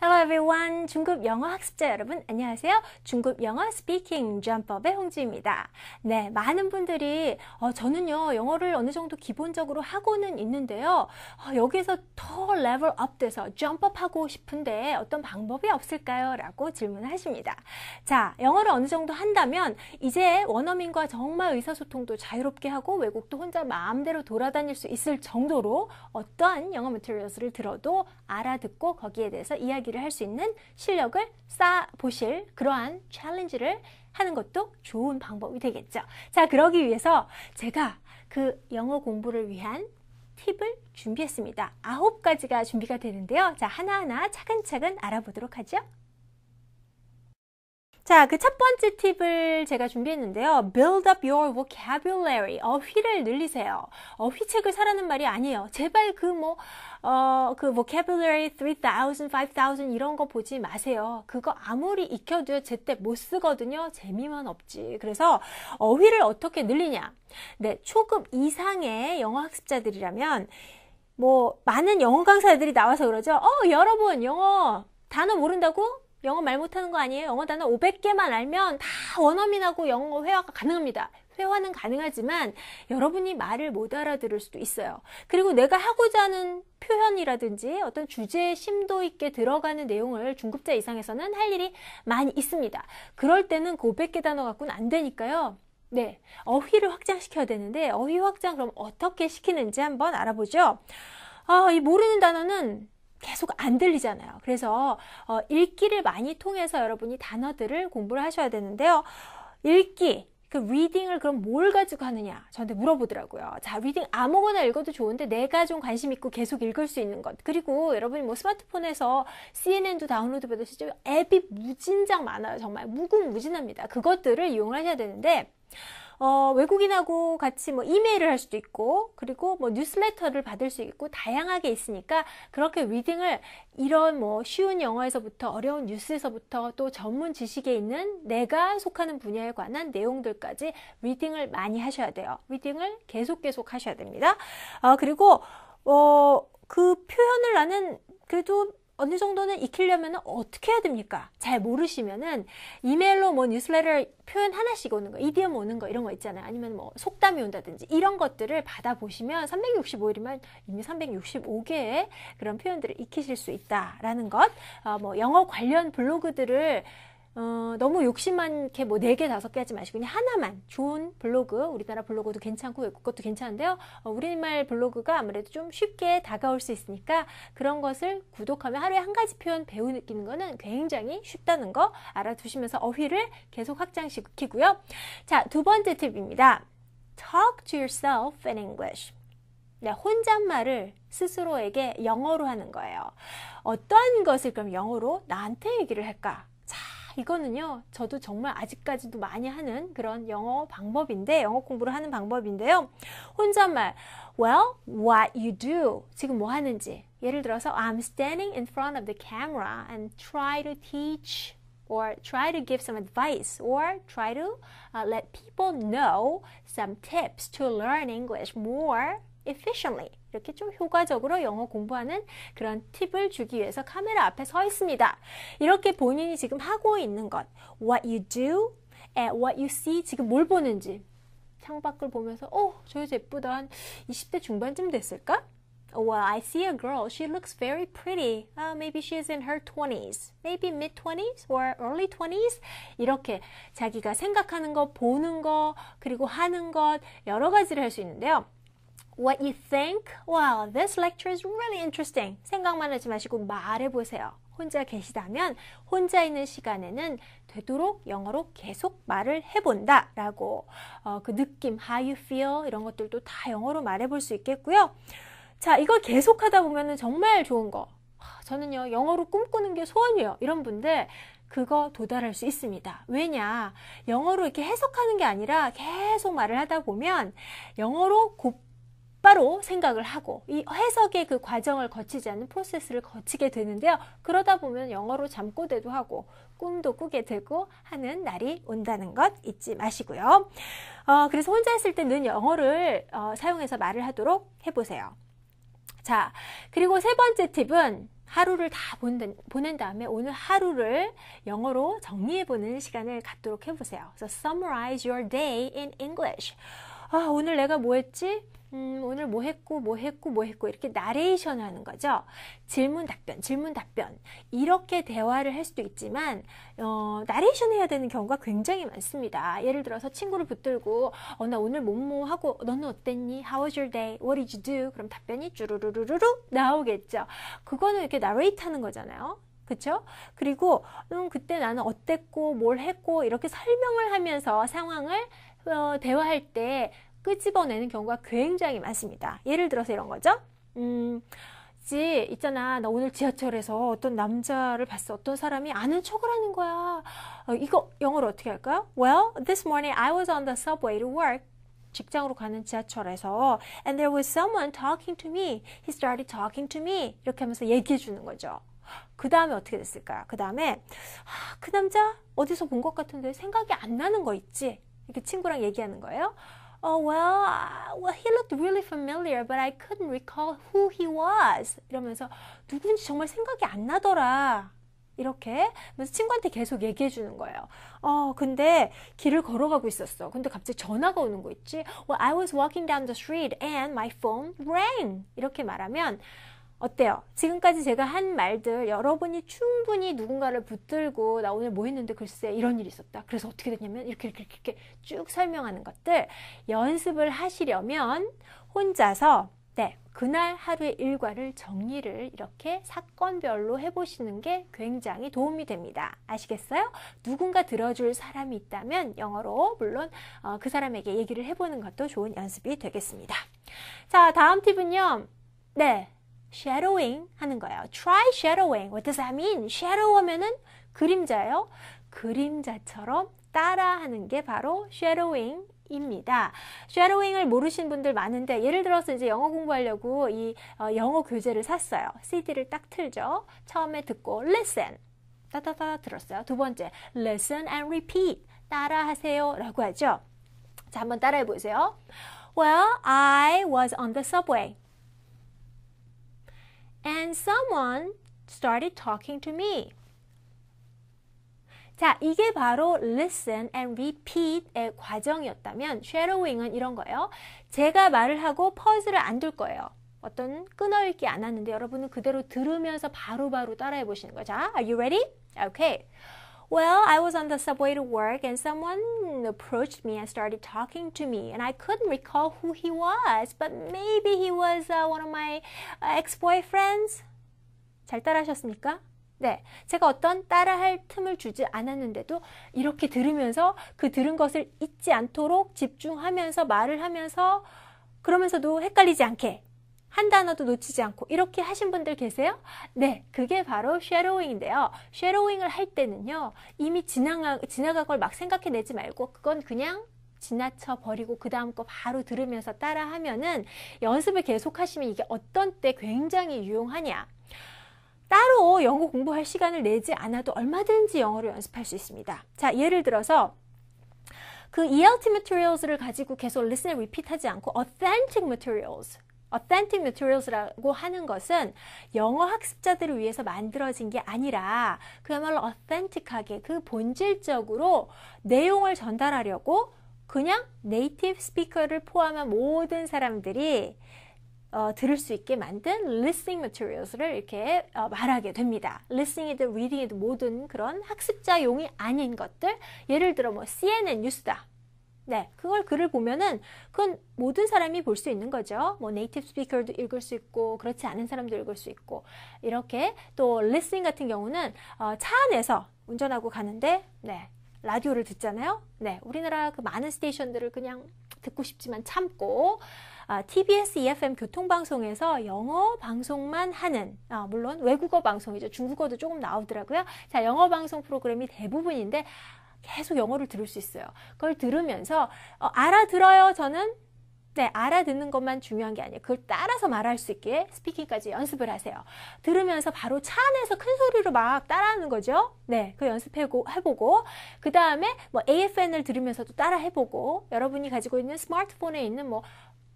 Hello everyone. 중급 영어 학습자 여러분, 안녕하세요. 중급 영어 스피킹 점법의 홍주입니다. 네, 많은 분들이 저는요, 영어를 어느 정도 기본적으로 하고는 있는데요. 여기에서 더 레벨업 돼서 점법 하고 싶은데 어떤 방법이 없을까요? 라고 질문을 하십니다. 자, 영어를 어느 정도 한다면 이제 원어민과 정말 의사소통도 자유롭게 하고 외국도 혼자 마음대로 돌아다닐 수 있을 정도로 어떠한 영어 매티리얼스를 들어도 알아듣고 거기에 대해서 이야기를 할 수 있는 실력을 쌓아보실 그러한 챌린지를 하는 것도 좋은 방법이 되겠죠. 자, 그러기 위해서 제가 그 영어 공부를 위한 팁을 준비했습니다. 9가지가 준비가 되는데요. 자, 하나하나 차근차근 알아보도록 하죠. 자, 그 첫 번째 팁을 제가 준비했는데요. Build up your vocabulary. 어휘를 늘리세요. 어휘책을 사라는 말이 아니에요. 제발 그 vocabulary 3,000, 5,000 이런 거 보지 마세요. 그거 아무리 익혀도요, 제때 못 쓰거든요. 재미만 없지. 그래서 어휘를 어떻게 늘리냐. 네, 초급 이상의 영어 학습자들이라면 많은 영어 강사들이 나와서 그러죠. 여러분, 영어 단어 모른다고? 영어 말 못하는 거 아니에요? 영어 단어 500개만 알면 다 원어민하고 영어 회화가 가능합니다. 회화는 가능하지만 여러분이 말을 못 알아들을 수도 있어요. 그리고 내가 하고자 하는 표현이라든지 어떤 주제에 심도 있게 들어가는 내용을 중급자 이상에서는 할 일이 많이 있습니다. 그럴 때는 그 500개 단어 갖고는 안 되니까요. 네, 어휘를 확장시켜야 되는데 어휘 확장 그럼 어떻게 시키는지 한번 알아보죠. 이 모르는 단어는 계속 안 들리잖아요. 그래서 읽기를 많이 통해서 여러분이 단어들을 공부를 하셔야 되는데요. 읽기, 그 리딩을 그럼 뭘 가지고 하느냐 저한테 물어보더라고요. 자, 리딩 아무거나 읽어도 좋은데 내가 좀 관심 있고 계속 읽을 수 있는 것. 그리고 여러분이 스마트폰에서 CNN도 다운로드 받으시죠? 앱이 무진장 많아요. 정말 무궁무진합니다. 그것들을 이용하셔야 되는데 외국인하고 같이 이메일을 할 수도 있고, 그리고 뉴스레터를 받을 수 있고, 다양하게 있으니까, 그렇게 리딩을 이런 쉬운 영어에서부터 어려운 뉴스에서부터 또 전문 지식에 있는 내가 속하는 분야에 관한 내용들까지 리딩을 많이 하셔야 돼요. 리딩을 계속 하셔야 됩니다. 그리고, 그 표현을 나는 그래도 어느 정도는 익히려면 어떻게 해야 됩니까? 잘 모르시면은 이메일로 뉴스레터 표현 하나씩 오는 거, 이디엄 오는 거 이런 거 있잖아요. 아니면 속담이 온다든지 이런 것들을 받아보시면 365일이면 이미 365개의 그런 표현들을 익히실 수 있다라는 것. 영어 관련 블로그들을 너무 욕심 많게 4개, 5개 하지 마시고 그냥 하나만 좋은 블로그, 우리나라 블로그도 괜찮고 외국 것도 괜찮은데요. 우리말 블로그가 아무래도 좀 쉽게 다가올 수 있으니까 그런 것을 구독하면 하루에 한 가지 표현 배우는 거는 굉장히 쉽다는 거 알아두시면서 어휘를 계속 확장시키고요. 자, 두 번째 팁입니다. Talk to yourself in English. 네, 혼잣말을 스스로에게 영어로 하는 거예요. 어떤 것을 그럼 영어로 나한테 얘기를 할까? 자, 이거는요, 저도 정말 아직까지도 많이 하는 그런 영어 방법인데, 영어 공부를 하는 방법인데요. 혼잣말, well, what you do. 지금 뭐 하는지. 예를 들어서, I'm standing in front of the camera and try to teach or try to give some advice or try to let people know some tips to learn English more efficiently. 이렇게 좀 효과적으로 영어 공부하는 그런 팁을 주기 위해서 카메라 앞에 서 있습니다. 이렇게 본인이 지금 하고 있는 것, what you do and what you see, 지금 뭘 보는지. 창밖을 보면서 저 여자 예쁘다. 한 20대 중반쯤 됐을까? Well, I see a girl. She looks very pretty. Maybe she's in her 20s. Maybe mid-20s or early 20s. 이렇게 자기가 생각하는 것, 보는 것, 그리고 하는 것 여러 가지를 할 수 있는데요. What you think? Wow, this lecture is really interesting. 생각만 하지 마시고 말해보세요. 혼자 계시다면 혼자 있는 시간에는 되도록 영어로 계속 말을 해본다 라고 그 느낌, how you feel 이런 것들도 다 영어로 말해볼 수 있겠고요. 자, 이걸 계속 하다 보면 정말 좋은 거. 저는요, 영어로 꿈꾸는 게 소원이에요. 이런 분들 그거 도달할 수 있습니다. 왜냐? 영어로 이렇게 해석하는 게 아니라 계속 말을 하다 보면 영어로 곧바로 생각을 하고 이 해석의 그 과정을 거치지 않는 프로세스를 거치게 되는데요. 그러다 보면 영어로 잠꼬대도 하고 꿈도 꾸게 되고 하는 날이 온다는 것 잊지 마시고요. 그래서 혼자 있을 때 는 영어를 사용해서 말을 하도록 해보세요. 자, 그리고 세 번째 팁은 하루를 다 보낸 다음에 오늘 하루를 영어로 정리해보는 시간을 갖도록 해보세요. So summarize your day in English. 아, 오늘 내가 뭐 했지? 오늘 뭐 했고 이렇게 나레이션 하는 거죠. 질문 답변 이렇게 대화를 할 수도 있지만 나레이션 해야 되는 경우가 굉장히 많습니다. 예를 들어서 친구를 붙들고 나 오늘 뭐뭐 하고 너는 어땠니? How was your day? What did you do? 그럼 답변이 쭈루루루루루 나오겠죠. 그거는 이렇게 나레이트 하는 거잖아요. 그쵸? 그리고 그때 나는 어땠고 뭘 했고 이렇게 설명을 하면서 상황을 대화할 때 끄집어내는 경우가 굉장히 많습니다. 예를 들어서 이런 거죠. 있잖아. 나 오늘 지하철에서 어떤 남자를 봤어. 어떤 사람이 아는 척을 하는 거야. 이거 영어로 어떻게 할까요? Well, this morning I was on the subway to work. 직장으로 가는 지하철에서 and there was someone talking to me. He started talking to me. 이렇게 하면서 얘기해 주는 거죠. 그 다음에 어떻게 됐을까요? 그 다음에 그 남자 어디서 본 것 같은데 생각이 안 나는 거 있지? 이렇게 친구랑 얘기하는 거예요. Well, he looked really familiar, but I couldn't recall who he was. 이러면서 누군지 정말 생각이 안 나더라. 이렇게 그래서 친구한테 계속 얘기해 주는 거예요. 근데 길을 걸어가고 있었어. 근데 갑자기 전화가 오는 거 있지? Well, I was walking down the street and my phone rang. 이렇게 말하면 어때요? 지금까지 제가 한 말들 여러분이 충분히 누군가를 붙들고 나 오늘 뭐 했는데 글쎄 이런 일이 있었다. 그래서 어떻게 됐냐면 이렇게 쭉 설명하는 것들 연습을 하시려면 혼자서 그날 하루의 일과를 정리를 이렇게 사건별로 해보시는 게 굉장히 도움이 됩니다. 아시겠어요? 누군가 들어줄 사람이 있다면 영어로 물론 그 사람에게 얘기를 해보는 것도 좋은 연습이 되겠습니다. 자, 다음 팁은요. shadowing 하는 거예요. Try shadowing. What does that mean? shadow 하면은 그림자예요. 그림자처럼 따라하는 게 바로 shadowing입니다. shadowing을 모르시는 분들 많은데 예를 들어서 이제 영어 공부하려고 이 영어 교재를 샀어요. CD를 딱 틀죠. 처음에 듣고 listen. 따다다 들었어요. 두 번째 listen and repeat. 따라하세요 라고 하죠. 자, 한번 따라해 보세요. Well, I was on the subway. And someone started talking to me. 자, 이게 바로 listen and repeat의 과정이었다면 shadowing은 이런 거예요. 제가 말을 하고 퍼즐을 안 둘 거예요. 어떤 끊어읽기 안 하는데 여러분은 그대로 들으면서 바로바로 따라해 보시는 거예요. 자, are you ready? Okay. Well, I was on the subway to work and someone approached me and started talking to me and I couldn't recall who he was, but maybe he was one of my ex-boyfriends. 잘 따라하셨습니까? 네, 제가 어떤 따라할 틈을 주지 않았는데도 이렇게 들으면서 그 들은 것을 잊지 않도록 집중하면서 말을 하면서 그러면서도 헷갈리지 않게 한 단어도 놓치지 않고 이렇게 하신 분들 계세요? 네, 그게 바로 shadowing인데요. shadowing을 할 때는요. 이미 지나간 걸 막 생각해내지 말고 그건 그냥 지나쳐 버리고 그 다음 거 바로 들으면서 따라하면은 연습을 계속 하시면 이게 어떤 때 굉장히 유용하냐. 따로 영어 공부할 시간을 내지 않아도 얼마든지 영어를 연습할 수 있습니다. 자, 예를 들어서 그 ELT materials를 가지고 계속 listen and repeat 하지 않고 authentic materials라고 하는 것은 영어 학습자들을 위해서 만들어진 게 아니라 그야말로 authentic하게 그 본질적으로 내용을 전달하려고 그냥 네이티브 스피커를 포함한 모든 사람들이 들을 수 있게 만든 listening materials를 이렇게 말하게 됩니다. listening이든 reading이든 모든 그런 학습자용이 아닌 것들, 예를 들어 뭐 CNN 뉴스다. 네, 그걸 글을 보면은 그건 모든 사람이 볼 수 있는 거죠. 뭐 네이티브 스피커도 읽을 수 있고 그렇지 않은 사람도 읽을 수 있고 이렇게 또 listening 같은 경우는 차 안에서 운전하고 가는데 라디오를 듣잖아요. 네, 우리나라 그 많은 스테이션들을 그냥 듣고 싶지만 참고 TBS EFM 교통방송에서 영어 방송만 하는 물론 외국어 방송이죠. 중국어도 조금 나오더라고요. 자, 영어 방송 프로그램이 대부분인데 계속 영어를 들을 수 있어요. 그걸 들으면서 알아들어요. 저는 알아듣는 것만 중요한 게 아니에요. 그걸 따라서 말할 수 있게 스피킹까지 연습을 하세요. 들으면서 바로 차 안에서 큰 소리로 막 따라하는 거죠. 네, 그 해보고 그 다음에 뭐 AFN을 들으면서도 따라 해보고 여러분이 가지고 있는 스마트폰에 있는 뭐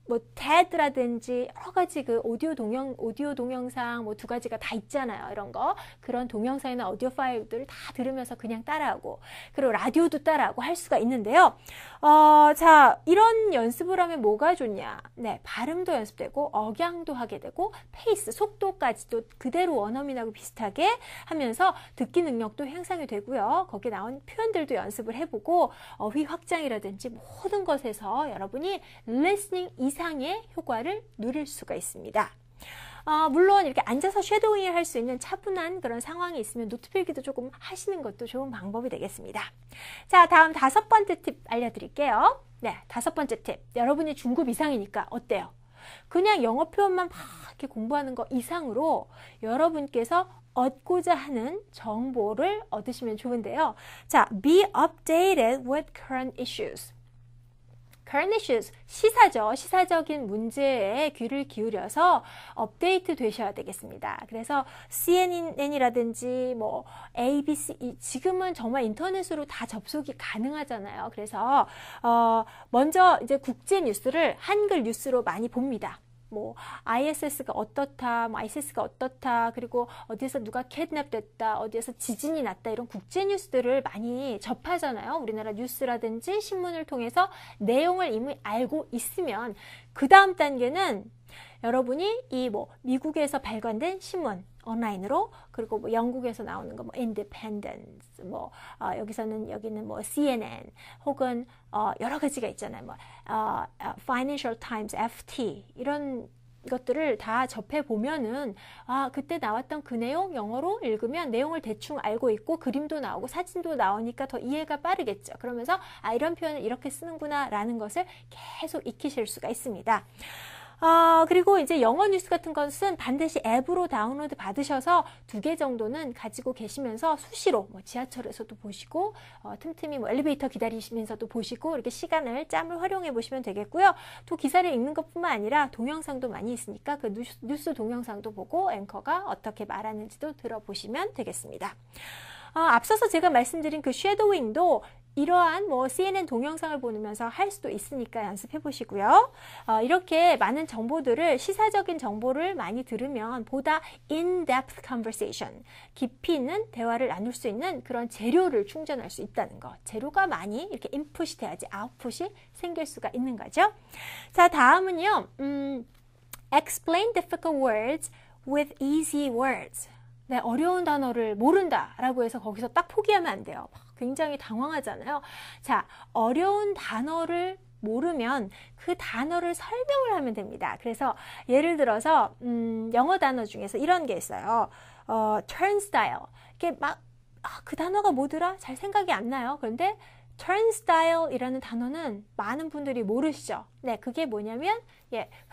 뭐 TED라든지 여러 가지 그 오디오 동영상 뭐 두 가지가 다 있잖아요. 이런 거. 그런 동영상이나 오디오 파일들을 다 들으면서 그냥 따라하고, 그리고 라디오도 따라하고 할 수가 있는데요. 자, 이런 연습을 하면 뭐가 좋냐? 네, 발음도 연습되고 억양도 하게 되고 페이스, 속도까지도 그대로 원어민하고 비슷하게 하면서 듣기 능력도 향상이 되고요. 거기에 나온 표현들도 연습을 해보고 어휘 확장이라든지 모든 것에서 여러분이 listening 이상의 효과를 누릴 수가 있습니다. 물론 이렇게 앉아서 쉐도잉을 할 수 있는 차분한 그런 상황이 있으면 노트 필기도 조금 하시는 것도 좋은 방법이 되겠습니다. 자, 다음 5번째 팁 알려드릴게요. 네, 5번째 팁. 여러분이 중급 이상이니까 어때요? 그냥 영어 표현만 막 이렇게 공부하는 거 이상으로 여러분께서 얻고자 하는 정보를 얻으시면 좋은데요. 자, be updated with current issues. current issues, 시사죠. 시사적인 문제에 귀를 기울여서 업데이트 되셔야 되겠습니다. 그래서 CNN이라든지 뭐 ABC, 지금은 정말 인터넷으로 다 접속이 가능하잖아요. 그래서 먼저 이제 국제 뉴스를 한글 뉴스로 많이 봅니다. 뭐 ISS가 어떻다, 뭐 ISS가 어떻다, 그리고 어디에서 누가 캣냅 됐다, 어디에서 지진이 났다, 이런 국제 뉴스들을 많이 접하잖아요. 우리나라 뉴스라든지 신문을 통해서 내용을 이미 알고 있으면 그 다음 단계는 여러분이 이 뭐 미국에서 발간된 신문 온라인으로, 그리고 뭐 영국에서 나오는 거 뭐 Independence, 뭐 여기는 뭐 CNN, 혹은 여러 가지가 있잖아요. 뭐 Financial Times, FT, 이런 것들을 다 접해 보면은 그때 나왔던 그 내용 영어로 읽으면 내용을 대충 알고 있고 그림도 나오고 사진도 나오니까 더 이해가 빠르겠죠. 그러면서 이런 표현을 이렇게 쓰는구나 라는 것을 계속 익히실 수가 있습니다. 그리고 이제 영어 뉴스 같은 것은 반드시 앱으로 다운로드 받으셔서 2개 정도는 가지고 계시면서 수시로 뭐 지하철에서도 보시고 틈틈이 뭐 엘리베이터 기다리시면서도 보시고 이렇게 짬을 활용해 보시면 되겠고요. 또 기사를 읽는 것뿐만 아니라 동영상도 많이 있으니까 그 뉴스 동영상도 보고 앵커가 어떻게 말하는지도 들어보시면 되겠습니다. 앞서서 제가 말씀드린 그 쉐도잉도 이러한 뭐 CNN 동영상을 보면서 할 수도 있으니까 연습해 보시고요. 이렇게 많은 정보들을, 시사적인 정보를 많이 들으면 보다 in-depth conversation, 깊이 있는 대화를 나눌 수 있는 그런 재료를 충전할 수 있다는 거. 재료가 많이 이렇게 인풋이 돼야지 아웃풋이 생길 수가 있는 거죠. 자, 다음은요. Explain difficult words with easy words. 네, 어려운 단어를 모른다라고 해서 거기서 딱 포기하면 안 돼요. 굉장히 당황하잖아요. 자, 어려운 단어를 모르면 그 단어를 설명을 하면 됩니다. 그래서 예를 들어서 영어 단어 중에서 이런 게 있어요. turnstile. 이게 막 그 단어가 뭐더라? 잘 생각이 안 나요. 그런데 turnstile이라는 단어는 많은 분들이 모르시죠. 네, 그게 뭐냐면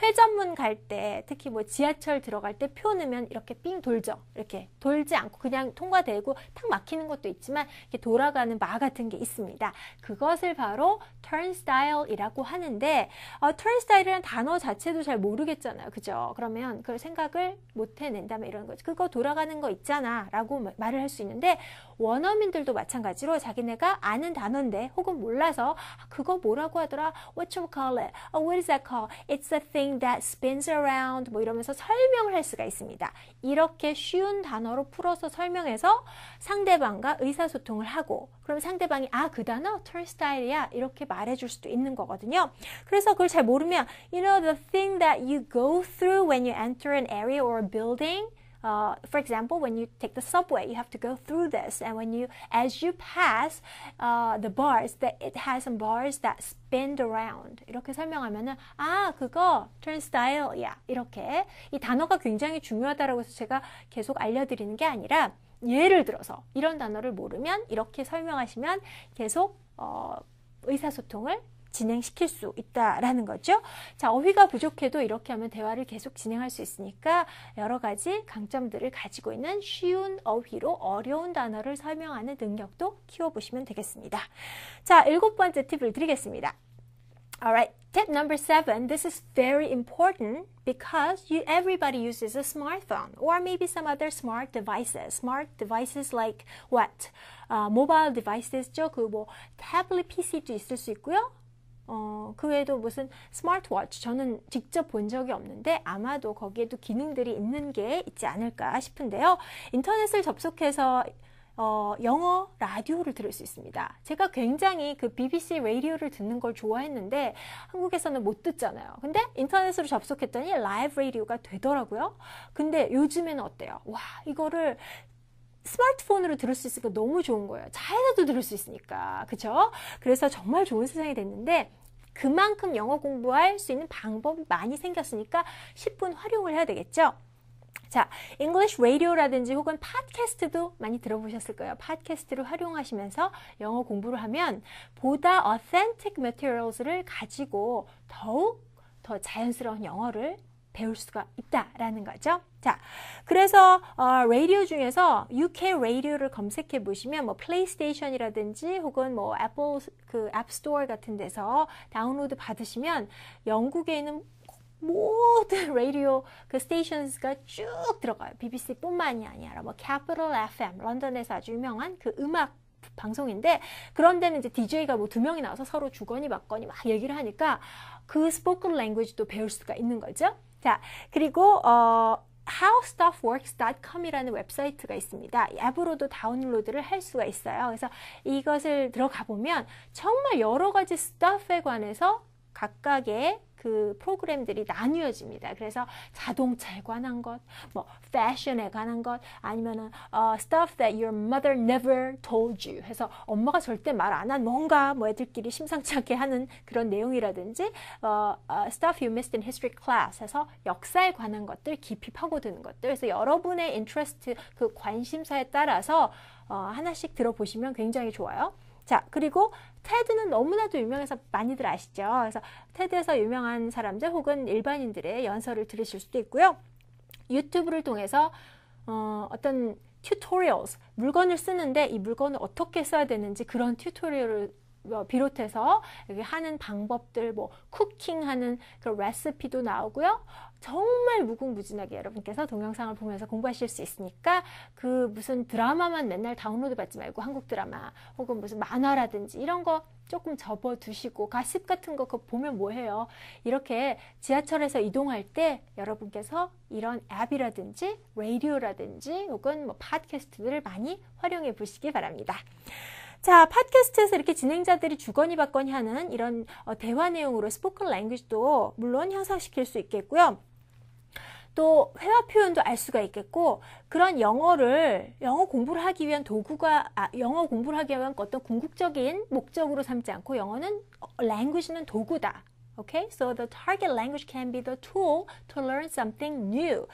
회전문 갈 때, 특히 뭐 지하철 들어갈 때 표 넣으면 이렇게 삥 돌죠. 이렇게 돌지 않고 그냥 통과되고 탁 막히는 것도 있지만 이렇게 돌아가는 마 같은 게 있습니다. 그것을 바로 turnstile이라고 하는데 turnstile이라는 단어 자체도 잘 모르겠잖아요. 그죠? 그러면 그걸 생각을 못 해낸다면 이런 거죠. 그거 돌아가는 거 있잖아 라고 말을 할 수 있는데, 원어민들도 마찬가지로 자기네가 아는 단어인데 혹은 몰라서 그거 뭐라고 하더라? What you call it? What is that called? It's a thing that spins around. 뭐 이러면서 설명을 할 수가 있습니다. 이렇게 쉬운 단어로 풀어서 설명해서 상대방과 의사소통을 하고, 그럼 상대방이 그 단어 turnstile이야 이렇게 말해줄 수도 있는 거거든요. 그래서 그걸 잘 모르면 you know the thing that you go through when you enter an area or a building. For example, when you take the subway, you have to go through this, and as you pass the bars, it has some bars that spin around. 이렇게 설명하면은 그거 turnstile이야. 이렇게 이 단어가 굉장히 중요하다라고 해서 제가 계속 알려드리는 게 아니라, 예를 들어서 이런 단어를 모르면 이렇게 설명하시면 계속 의사소통을 진행시킬 수 있다라는 거죠. 자, 어휘가 부족해도 이렇게 하면 대화를 계속 진행할 수 있으니까 여러 가지 강점들을 가지고 있는 쉬운 어휘로 어려운 단어를 설명하는 능력도 키워보시면 되겠습니다. 자, 7번째 팁을 드리겠습니다. Alright, tip number 7. This is very important because everybody uses a smartphone or maybe some other smart devices. Smart devices like what? Mobile devices죠. 그 뭐 태블릿 PC도 있을 수 있고요. 그 외에도 무슨 스마트워치 저는 직접 본 적이 없는데 아마도 거기에도 기능들이 있는 게 있지 않을까 싶은데요. 인터넷을 접속해서 영어 라디오를 들을 수 있습니다. 제가 굉장히 그 BBC 라디오를 듣는 걸 좋아했는데 한국에서는 못 듣잖아요. 근데 인터넷으로 접속했더니 라이브 라디오가 되더라고요. 근데 요즘에는 어때요? 와, 이거를 스마트폰으로 들을 수 있으니까 너무 좋은 거예요. 차에서도 들을 수 있으니까. 그쵸? 그래서 정말 좋은 세상이 됐는데 그만큼 영어 공부할 수 있는 방법이 많이 생겼으니까 10분 활용을 해야 되겠죠? 자, English Radio라든지 혹은 팟캐스트도 많이 들어보셨을 거예요. 팟캐스트를 활용하시면서 영어 공부를 하면 보다 authentic materials를 가지고 더욱 더 자연스러운 영어를 배울 수가 있다라는 거죠. 자, 그래서 라디오 중에서 UK 라디오를 검색해 보시면 뭐 플레이스테이션이라든지 혹은 뭐 애플 그 앱스토어 같은 데서 다운로드 받으시면 영국에 있는 모든 라디오 그 스테이션스가 쭉 들어가요. BBC뿐만이 아니라 뭐 캐피털 FM 런던에서 아주 유명한 그 음악 방송인데 그런 데는 이제 DJ가 뭐 2명이 나와서 서로 주거니 받거니 막 얘기를 하니까 그 스포큰 랭귀지도 배울 수가 있는 거죠. 자, 그리고 howstuffworks.com이라는 웹사이트가 있습니다. 이 앱으로도 다운로드를 할 수가 있어요. 그래서 이것을 들어가 보면 정말 여러 가지 stuff에 관해서 각각의 그 프로그램들이 나뉘어집니다. 그래서 자동차에 관한 것, 뭐 패션에 관한 것, 아니면은 stuff that your mother never told you 해서 엄마가 절대 말 안 한 뭔가 뭐 애들끼리 심상치 않게 하는 그런 내용이라든지 stuff you missed in history class 해서 역사에 관한 것들 깊이 파고드는 것들. 그래서 여러분의 interest 그 관심사에 따라서 하나씩 들어보시면 굉장히 좋아요. 자, 그리고 테드는 너무나도 유명해서 많이들 아시죠? 그래서 테드에서 유명한 사람들 혹은 일반인들의 연설을 들으실 수도 있고요. 유튜브를 통해서 어떤 튜토리얼스, 물건을 쓰는데 이 물건을 어떻게 써야 되는지 그런 튜토리얼을 비롯해서 여기 하는 방법들, 뭐 쿠킹하는 그 레시피도 나오고요. 정말 무궁무진하게 여러분께서 동영상을 보면서 공부하실 수 있으니까 그 무슨 드라마만 맨날 다운로드 받지 말고 한국 드라마 혹은 무슨 만화라든지 이런 거 조금 접어두시고 가십 같은 거 그거 보면 뭐해요? 이렇게 지하철에서 이동할 때 여러분께서 이런 앱이라든지 라디오라든지 혹은 뭐 팟캐스트들을 많이 활용해 보시기 바랍니다. 자, 팟캐스트에서 이렇게 진행자들이 주거니 받거니 하는 이런 대화 내용으로 스포큰 랭귀지도 물론 향상시킬 수 있겠고요. 또 회화 표현도 알 수가 있겠고 그런 영어 공부를 하기 위한 도구가 영어 공부를 하기 위한 어떤 궁극적인 목적으로 삼지 않고 영어는 language는 도구다. Okay, so the target language can be the tool to learn something new.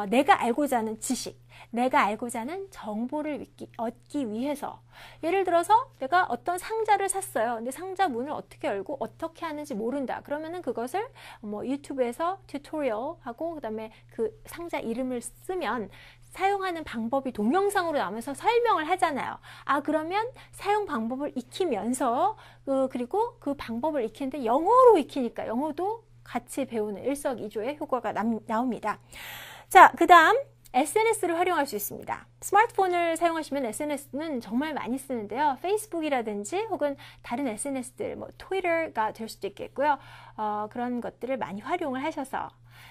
내가 알고자 하는 지식, 내가 알고자 하는 정보를 얻기 위해서. 예를 들어서 내가 어떤 상자를 샀어요. 근데 상자 문을 어떻게 열고 어떻게 하는지 모른다. 그러면은 그것을 뭐 유튜브에서 튜토리얼 하고 그다음에 그 상자 이름을 쓰면 사용하는 방법이 동영상으로 나오면서 설명을 하잖아요. 그러면 사용 방법을 익히면서 그리고 그 방법을 익히는데 영어로 익히니까 영어도 같이 배우는 일석이조의 효과가 나옵니다. 자, 그 다음 SNS를 활용할 수 있습니다. 스마트폰을 사용하시면 SNS는 정말 많이 쓰는데요. 페이스북이라든지 혹은 다른 SNS들, 뭐 트위터가 될 수도 있겠고요. 그런 것들을 많이 활용을 하셔서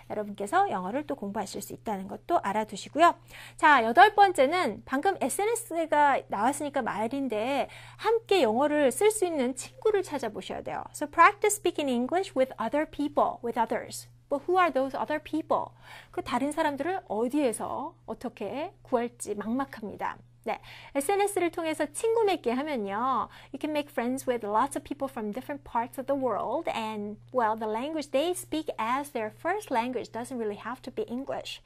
여러분께서 영어를 또 공부하실 수 있다는 것도 알아두시고요. 자, 8번째는 방금 SNS가 나왔으니까 말인데 함께 영어를 쓸 수 있는 친구를 찾아보셔야 돼요. So practice speaking English with other people, with others. But who are those other people? 그 다른 사람들을 어디에서 어떻게 구할지 막막합니다. 네, SNS를 통해서 친구 맺게 하면요, you can make friends with lots of people from different parts of the world, and well, the language they speak as their first language doesn't really have to be English.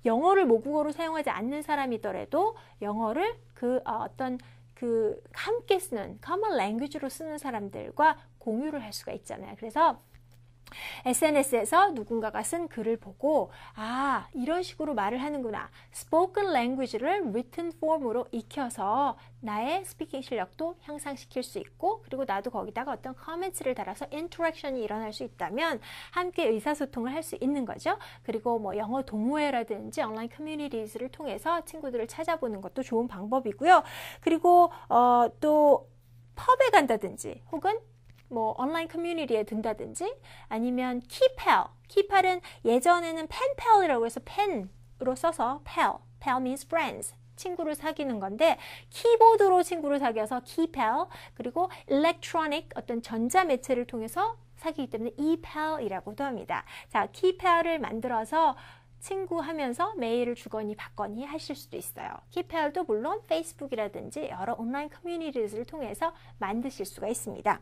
영어를 모국어로 사용하지 않는 사람이더라도 영어를 함께 쓰는 common language로 쓰는 사람들과 공유를 할 수가 있잖아요. 그래서 SNS에서 누군가가 쓴 글을 보고 이런 식으로 말을 하는구나. spoken language를 written form으로 익혀서 나의 스피킹 실력도 향상시킬 수 있고 그리고 나도 거기다가 어떤 커멘트를 달아서 인터랙션이 일어날 수 있다면 함께 의사소통을 할 수 있는 거죠. 그리고 뭐 영어 동호회라든지 온라인 커뮤니티즈를 통해서 친구들을 찾아보는 것도 좋은 방법이고요. 그리고 또 펍에 간다든지 혹은 뭐 온라인 커뮤니티에 든다든지 아니면 키팔은 예전에는 펜팔이라고 해서 펜으로 써서 pal means friends. 친구를 사귀는 건데 키보드로 친구를 사귀어서 키팔 그리고 electronic 어떤 전자매체를 통해서 사귀기 때문에 ePal이라고도 합니다. 자, 키팔을 만들어서 친구하면서 메일을 주거니 받거니 하실 수도 있어요. 키팔도 물론 페이스북이라든지 여러 온라인 커뮤니티를 통해서 만드실 수가 있습니다.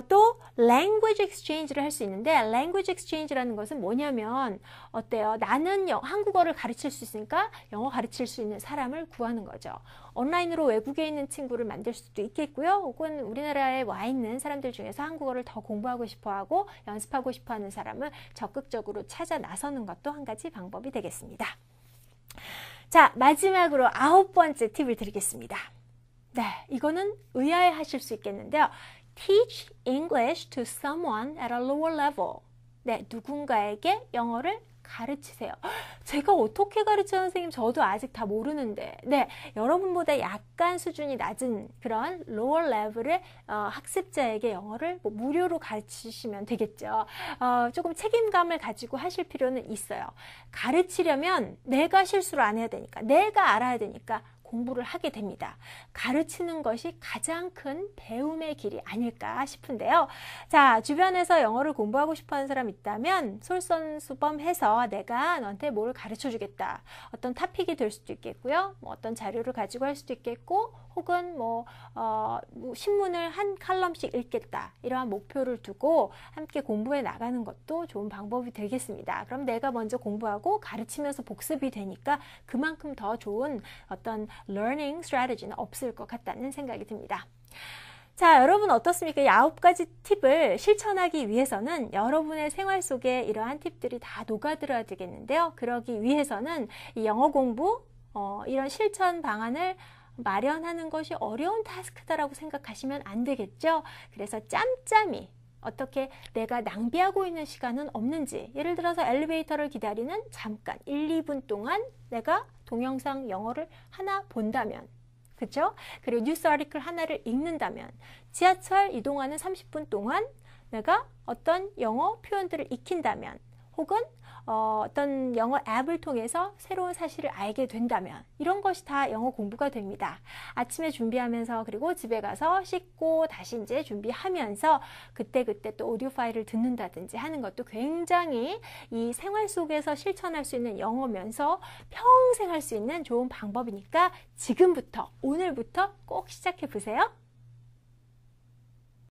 또 language exchange를 할 수 있는데 language exchange라는 것은 뭐냐면 어때요? 나는 한국어를 가르칠 수 있으니까 영어 가르칠 수 있는 사람을 구하는 거죠. 온라인으로 외국에 있는 친구를 만들 수도 있겠고요. 혹은 우리나라에 와 있는 사람들 중에서 한국어를 더 공부하고 싶어하고 연습하고 싶어하는 사람을 적극적으로 찾아 나서는 것도 한 가지 방법이 되겠습니다. 자, 마지막으로 9번째 팁을 드리겠습니다. 네, 이거는 의아해하실 수 있겠는데요. Teach English to someone at a lower level. 네, 누군가에게 영어를 가르치세요. 제가 어떻게 가르쳐요, 선생님? 저도 아직 다 모르는데. 네, 여러분보다 약간 수준이 낮은 그런 lower level의 학습자에게 영어를 무료로 가르치시면 되겠죠. 조금 책임감을 가지고 하실 필요는 있어요. 가르치려면 내가 실수를 안 해야 되니까, 내가 알아야 되니까 공부를 하게 됩니다. 가르치는 것이 가장 큰 배움의 길이 아닐까 싶은데요. 자, 주변에서 영어를 공부하고 싶어하는 사람 있다면 솔선수범해서 내가 너한테 뭘 가르쳐 주겠다. 어떤 토픽이 될 수도 있겠고요. 뭐 어떤 자료를 가지고 할 수도 있겠고 혹은 뭐 신문을 한 칼럼씩 읽겠다. 이러한 목표를 두고 함께 공부해 나가는 것도 좋은 방법이 되겠습니다. 그럼 내가 먼저 공부하고 가르치면서 복습이 되니까 그만큼 더 좋은 어떤 learning strategy는 없을 것 같다는 생각이 듭니다. 자, 여러분 어떻습니까? 이 9가지 팁을 실천하기 위해서는 여러분의 생활 속에 이러한 팁들이 다 녹아들어야 되겠는데요. 그러기 위해서는 이 영어 공부, 이런 실천 방안을 마련하는 것이 어려운 타스크다라고 생각하시면 안 되겠죠. 그래서 짬짬이 어떻게 내가 낭비하고 있는 시간은 없는지, 예를 들어서 엘리베이터를 기다리는 잠깐 1, 2분 동안 내가 동영상 영어를 하나 본다면, 그죠? 그리고 뉴스 아티클 하나를 읽는다면, 지하철 이동하는 30분 동안 내가 어떤 영어 표현들을 익힌다면, 혹은 어떤 영어 앱을 통해서 새로운 사실을 알게 된다면 이런 것이 다 영어 공부가 됩니다. 아침에 준비하면서 그리고 집에 가서 씻고 다시 이제 준비하면서 그때그때 또 오디오 파일을 듣는다든지 하는 것도 굉장히 이 생활 속에서 실천할 수 있는 영어면서 평생 할 수 있는 좋은 방법이니까 지금부터 오늘부터 꼭 시작해 보세요.